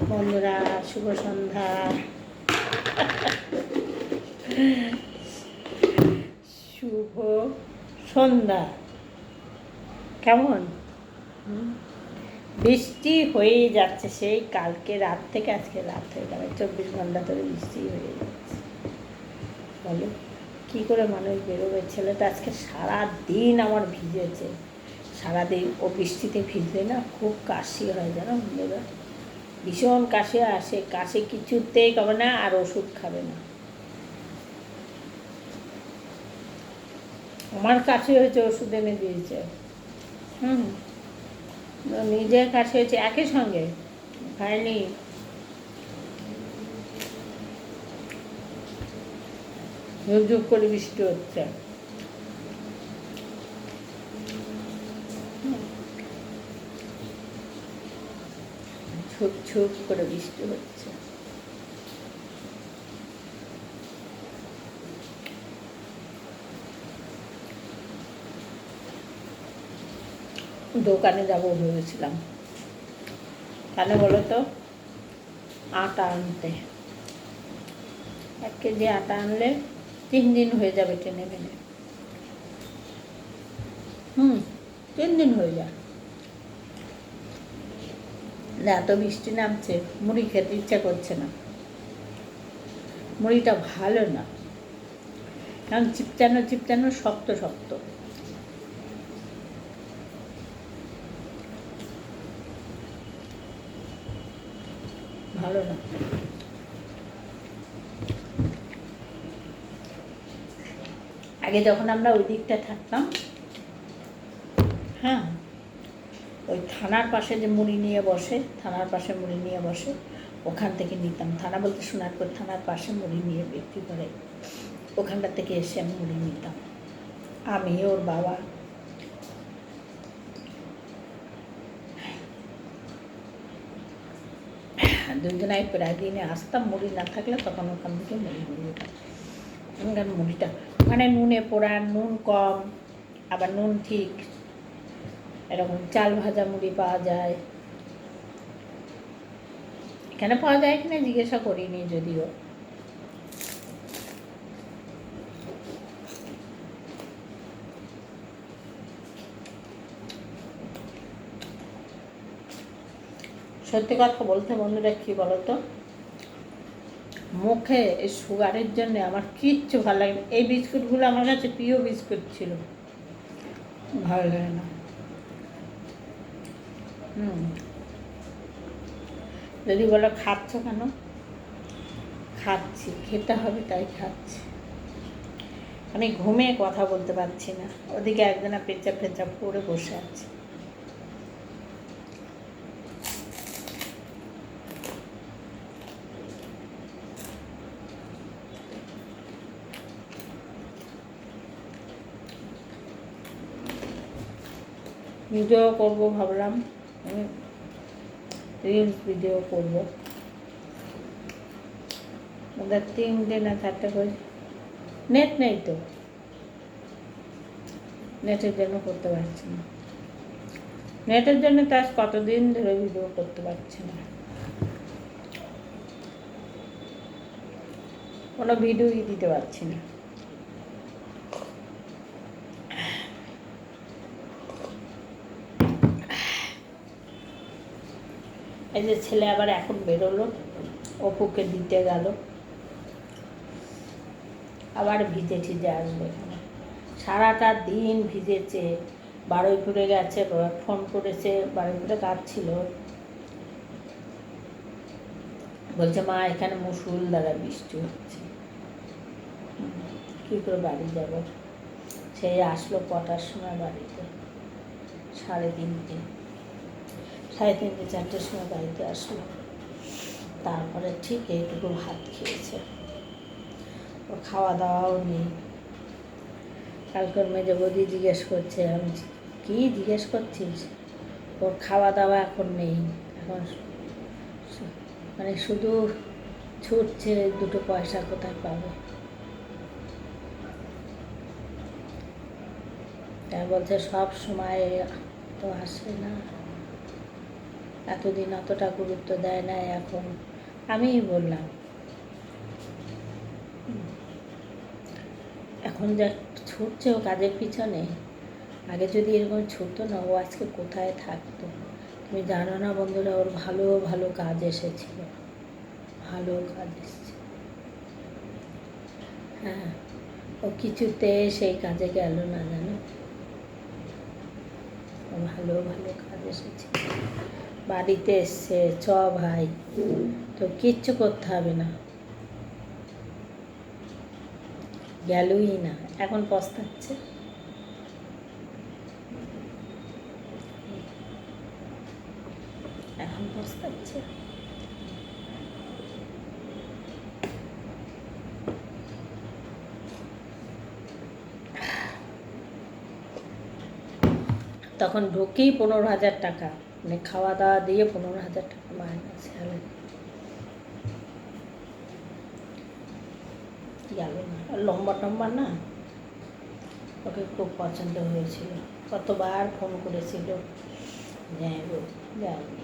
বন্ধুরা, শুভ সন্ধ্যা। শুভ সন্ধ্যা। কেমন? বৃষ্টি হয়েই যাচ্ছে, সেই কালকে রাত থেকে আজকে রাত হয়ে গেল, 24 ঘন্টা ধরে বৃষ্টি হয়ে যাচ্ছে। বলো কী করে মানুষ বেরোবে? ছেলেটা আজকে সারাদিন আমার ভিজেছে, সারাদিন। ও বৃষ্টিতে ভিজলে না খুব কাশি হয়, জানো বন্ধুরা, ভীষণ কাশি আসে। কাশি কিছুতেই খাবে না, আর ওষুধ খাবে না। আমার কাশি হয়েছে, ওষুধ এনে দিয়েছে। নিজের কাশি হয়েছে একই সঙ্গে, হয়নি। ঝুপ করে বৃষ্টি হচ্ছে। ঝুপ ঝুপ করে বৃষ্টি হচ্ছে। দোকানে যাবো ভেবেছিলাম, কেন বলো তো? আটা আনতে। 1 কেজি আটা আনলে 3 দিন হয়ে যাবে টেনে টেনে। 3 দিন হয়ে যায়। এত বৃষ্টি নামছে, মুড়ি খেতে ইচ্ছা করছে না। মুড়িটা ভালো না, কারণ চিপচানো চিপচানো, শক্ত শক্ত। ভালো না। আগে যখন আমরা ওই দিকটা থাকতাম, হ্যাঁ, ওই থানার পাশে যে মুড়ি নিয়ে বসে, থানার পাশে মুড়ি নিয়ে বসে, ওখান থেকে নিতাম। থানা বলতে সোনারপুর থানার পাশে মুড়ি নিয়ে বিক্রি করে, ওখানটা থেকে এসে আমি মুড়ি নিতাম, আমি, ওর বাবা। দুজনাই প্রায় দিনে আসতাম, মুড়ি না থাকলে তখন ওখান থেকে মুড়ি নিয়ে যেতাম। ওখানকার মুড়িটা মানে নুনে পোড়া, নুন কম, আবার নুন ঠিক, এরকম চাল ভাজা মুড়ি পাওয়া যায়। এখানে পাওয়া যায় কিনা জিজ্ঞাসা করিনি যদিও। সত্যি কথা বলতে বন্ধুরা, কী বলতো, মুখে এই সুগারের জন্য আমার কিচ্ছু ভালো লাগে না। এই বিস্কুটগুলো আমার কাছে প্রিয় বিস্কুট ছিল, ভালো লাগে না। যদি বলো খাচ্ছ কেন, খাচ্ছি, খেতে হবে তাই খাচ্ছি। আমি ঘুমিয়ে কথা বলতে পারছি না, ওদিকে একজনা পেঁচা পেঁচা পড়ে বসে আছে। ভিডিও করবো ভাবলাম, রিলস ভিডিও করবো। ওদের 3টে না 4টে করে নেট নেই তো, নেটের জন্য করতে পারছি না। নেটের জন্য তো আজ কতদিন ধরে ভিডিও করতে পারছি না, কোনো ভিডিওই দিতে পারছি না। এই যে ছেলে আবার এখন বেরোলো, অপুকে দিতে গেল, আবার ভিজে ঠিজে আসবে। সারাটা দিন ভিজেছে, বারুইপুরে গেছে, ফোন করেছে, বারুইপুরে কাজ ছিল, বলছে মা এখানে মুষলধারে বৃষ্টি হচ্ছে, কী করে বাড়ি যাব। সেই আসলো কটার সময় বাড়িতে, 3:30, 3:30 4টের সময় বাড়িতে আসলো। তারপরে ঠিক এইটুকু ভাত খেয়েছে, ও খাওয়া দাওয়াও নেই। কালকের মেজে বৌদি জিজ্ঞেস করছে, আমি কী জিজ্ঞেস করছিস, ওর খাওয়া দাওয়া এখন নেই, এখন মানে শুধু ছুটছে 2 পয়সা কোথায় পাবে। তাই বলছে সব সময় তো আসে না, এতদিন অতটা গুরুত্ব দেয় না, এখন আমিই বললাম এখন যা ছুটছে ও কাজের পিছনে, আগে যদি এরকম ছুটতো না, ও আজকে কোথায় থাকতো তুমি জানো না বন্ধুরা। ওর ভালো ভালো কাজ এসেছিল, ভালো কাজ এসেছে। হ্যাঁ, ও কিছুতে সেই কাজে গেল না, জানো। ও ভালো ভালো কাজ এসেছে, বাড়িতে এসছে। ভাই, তো কিচ্ছু করতে হবে না, গেলই না, এখন পস্তাচ্ছে। এখন পস্তাচ্ছে। তখন ঢুকেই 15,000 টাকা, মানে খাওয়া দাওয়া দিয়ে 15,000 টাকা মাইনে স্যালারি গেল না। লম্বা টম্বা না, ওকে খুব পছন্দ হয়েছিল, কতবার ফোন করেছিল, যাই হোক যায়নি।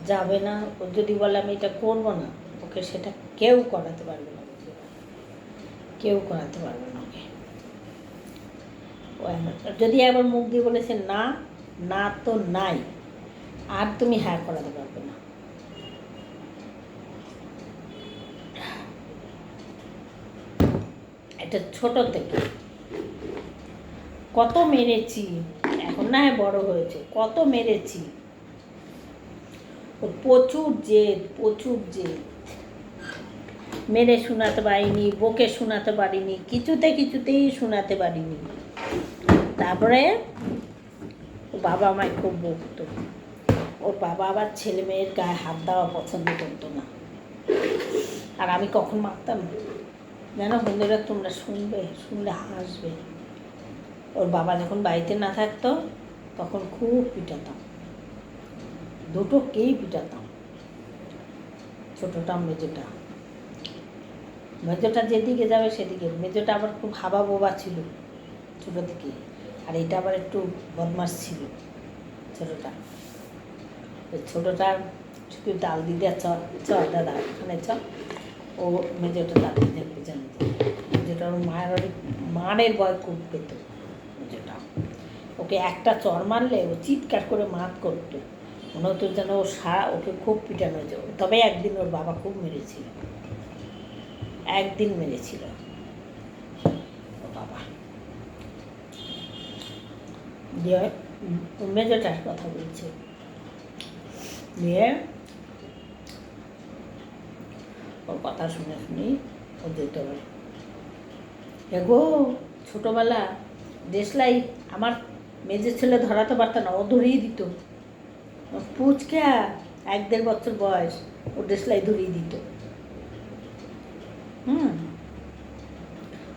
যাবে না, ও যদি বলে আমি এটা করবো না, ওকে সেটা কেউ করাতে পারবে না, কেউ করাতে পারবে না ওকে। ও যদি একবার মুখ দিয়ে বলেছে না, না তো নাই, আর তুমি হ্যাঁ করাতে পারবে না। এটা ছোট থেকে কত মেরেছি, এখন না বড় হয়েছে, কত মেরেছি। ওর প্রচুর জেদ, প্রচুর জেদ। মেরে শোনাতে পারিনি, বকে শোনাতে পারিনি, কিছুতেই শোনাতে পারিনি। তারপরে ওর বাবা আমায় খুব বকতো। ওর বাবা আবার ছেলে মেয়ের গায়ে হাত দেওয়া পছন্দ করতো না, আর আমি কখন মারতাম জানো বন্ধুরা, তোমরা শুনলে হাসবে। ওর বাবা যখন বাড়িতে না থাকতো তখন খুব পিটাতাম, দুটোকেই পিটাতাম, ছোটোটা মেজোটা যেদিকে যাবে সেদিকে। মেজোটা আবার খুব হাবা বোবা ছিল ছোটো থেকে, আর এটা আবার একটু বদমাস ছিল ছোটোটা। ছোটোটা শুধু ডাল দিদি চ দাদা ওখানে চ, ও মেজোটা ডাল দিদি পিছনে, মেজোটা ওর মারের ভয় খুব পেত মেজোটা। ওকে একটা চড় মারলে ও চিৎকার করে মাত করতো, মনে হতো যেন ও ওকে খুব পিটানো হয়েছে। তবে একদিন ওর বাবা খুব মেরেছিল, একদিন মেরেছিল ওর বাবা। দিয়ে মেজোটার কথা বলছে, দিয়ে ওর কথা শুনে ও যেতে পারে। এগো ছোটোবেলা দেশলাই আমার মেজের ছেলে ধরাতে পারত না, ও ধরিয়ে দিত। পুচকা 1-1.5 বছর বয়স, ও দেশলাই ধরিয়ে দিত।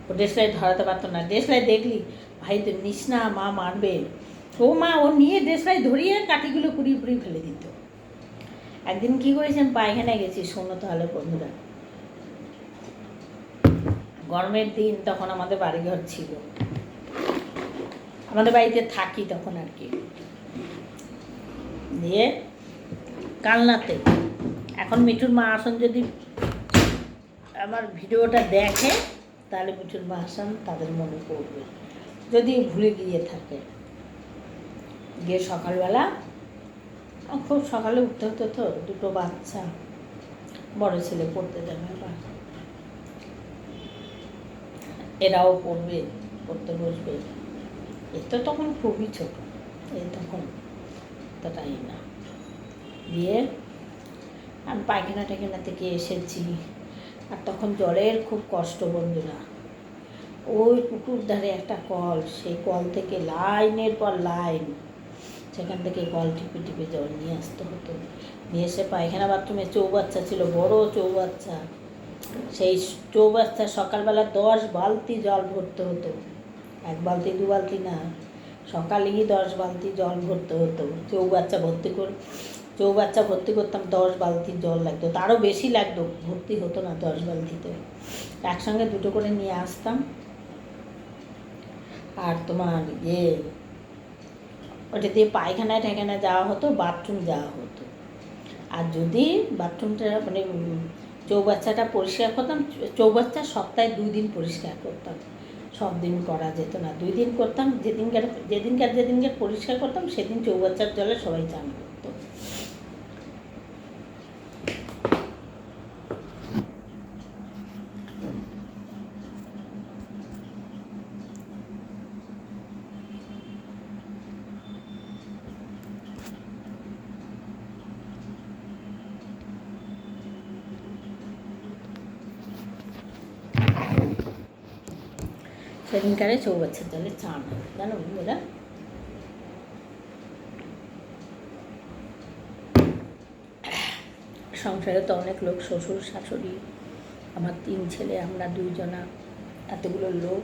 ও দেশলাই ধরাতে পারতো না। দেশলাই দেখলি ভাই তো নিস না, মা মারবে। ও মা ও নিয়ে দেশলাই ধরিয়ে কাঠিগুলো কুড়িয়ে ফেলে দিত। একদিন কী করেছি, আমি পায়খানায় গেছি, শোনো তাহলে বন্ধুরা। গরমের দিন, তখন আমাদের বাড়িঘর ছিল, আমাদের বাড়িতে থাকি তখন আর কি। দিয়ে কালনাতে, এখন মিঠুর মা আসন যদি আমার ভিডিওটা দেখে তাহলে মিঠুর মা আসন তাদের মনে পড়বে, যদি ভুলে গিয়ে থাকে। গিয়ে সকালবেলা, খুব সকালে উঠতে হতো তো, দুটো বাচ্চা, বড় ছেলে পড়তে যাবে, আবার এরাও পড়তে বসবে। এ তো তখন খুবই ছোট, এই তখন ততটাই না। দিয়ে আমি পায়খানা থেকে এসেছি, আর তখন জলের খুব কষ্ট বন্ধুরা। ওই পুকুর ধারে একটা কল, সেই কল থেকে লাইনের পর লাইন, সেখান থেকে কল টিপে জল নিয়ে আসতে হতো। নিয়ে এসে পায়খানা বাথরুমে চৌবাচ্চা ছিল, বড় চৌবাচ্চা, সেই চৌবাচ্চা সকালবেলা 10 বালতি জল ভরতে হতো, 1 বালতি 2 বালতি না, সকালেই 10 বালতি জল ভরতে হতো। চৌবাচ্চা ভর্তি করতাম, 10 বালতি জল লাগতো, তারও বেশি লাগতো, ভর্তি হতো না 10 বালতিতে। একসঙ্গে দুটো করে নিয়ে আসতাম। আর তোমার ওটা দিয়ে পায়খানায় ঠেখানায় যাওয়া হতো, বাথরুম যাওয়া হতো। আর যদি বাথরুমটা মানে চৌবাচ্চাটা পরিষ্কার করতাম, চৌবাচ্চা সপ্তাহে 2 দিন পরিষ্কার করতাম, সব দিন করা যেত না, 2 দিন করতাম। যেদিনকার পরিষ্কার করতাম সেদিন চৌবাচ্চার জলে সবাই চান করতো। সেদিনকারে চৌবাচ্চার জলে চান হয়, জানো বন্ধুরা। সংসারে তো অনেক লোক, শ্বশুর শাশুড়ি, আমার 3 ছেলে, আমরা 2 জনা, এতগুলো লোক।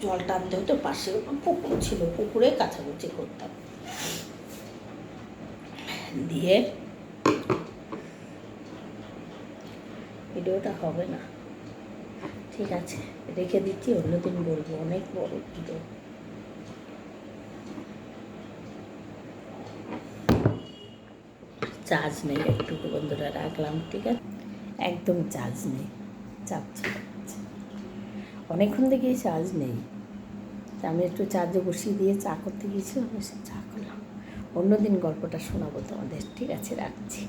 জল টানতে হতো, পাশে পুকুর ছিল, পুকুরে কাচাকুচি করতাম। দিয়ে ভিডিওটা হবে না, ঠিক আছে, রেখে দিচ্ছি, অন্যদিন বলবো, অনেক বড় ভিডিও। চার্জ নেই, একটু বন্ধুরা রাখলাম, ঠিক আছে, একদম চার্জ নেই, চাপছে অনেকক্ষণ থেকেই চার্জ নেই। আমি একটু চার্জে বসিয়ে দিয়ে চা করতে গিয়েছিলাম, এসে চা করলাম। অন্যদিন গল্পটা শোনাবো তোমাদের, ঠিক আছে, রাখছি।